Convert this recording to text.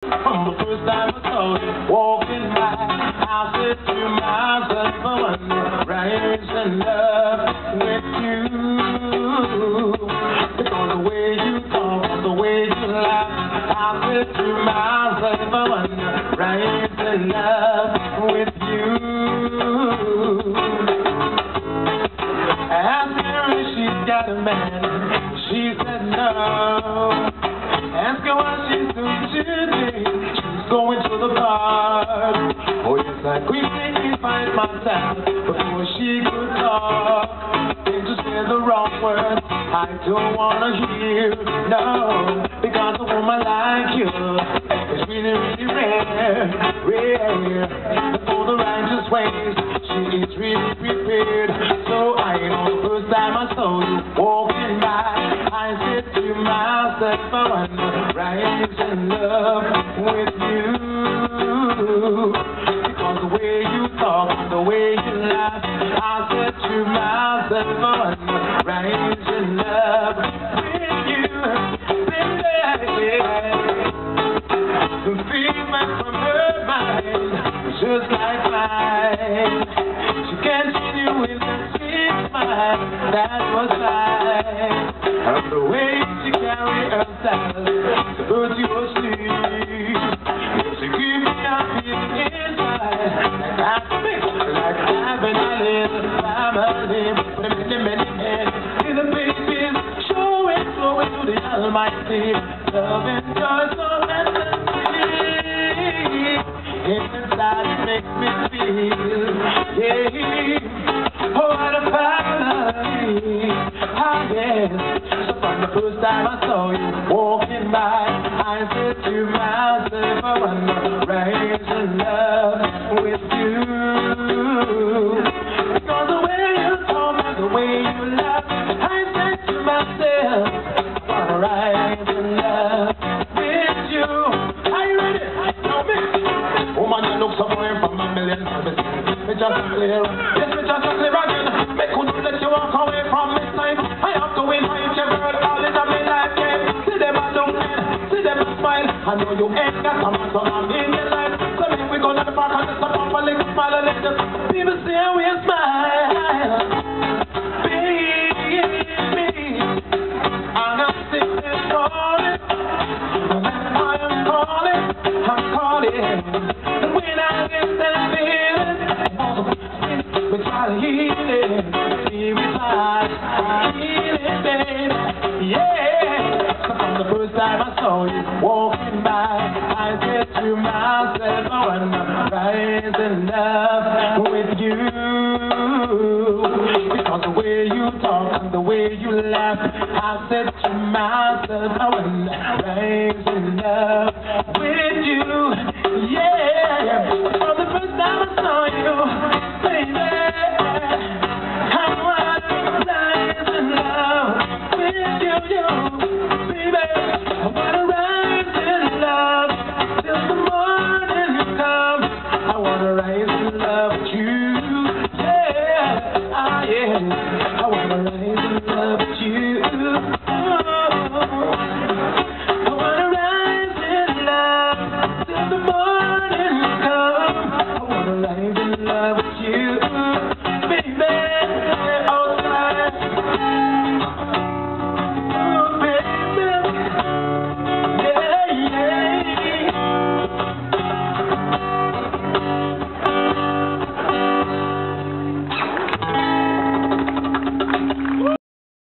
From the first time I saw you walking by, I said to myself, I wonder, rise in love with you. Because the way you talk, the way you laugh, I said to myself, I wonder, rise in love with you. I asked her if she's got a man, she said no. Ask her what she's doing today, she's going to the bar. Oh yes, I quickly find myself before she could talk. Then to say the wrong words I don't wanna hear, no. Because a woman like you is really, really rare, rare. For the righteous ways, she is really prepared. So I know the first time I saw you walking by, I said to myself, I wonder, rise in love with you. Because the way you talk, the way you laugh, I said to myself, I wonder, rise in love with you. The feeling from her mind is just like mine. She continued with the sweet smile that was mine. And the way she carried herself to put you asleep, she gave me a feeling inside like happy, like having a little family with many men. The babies showing to the Almighty, love and joy so endlessly. Inside it makes me feel, yeah, oh what a family. Ah yes. So from the first time I saw you walking by, I said to myself, I wonder, rise in love with you. Because the way you talk and the way you laugh, I said to myself, I wanna rise in love with you. Are you ready? Know me? Woman, you look so fine from a million services. Me just clear, yes, me just clear again. Me couldn't let you walk away from me side. I have to invite your girl all into me life, yeah. See them a look, see them a smile. I know you ain't got some so I'm in your life. So make we go to the park and just up a little smile and let the people see how we smile. Baby, I know sickness calling. I am calling, I'm calling. And when I get that feeling, we try to heal it. See we try to heal it, baby. Yeah. So from the first time I saw you walking by, I said to myself, I wanna rise in love with you. Because the way you talk and the way you laugh, I said to myself, I wanna rise in love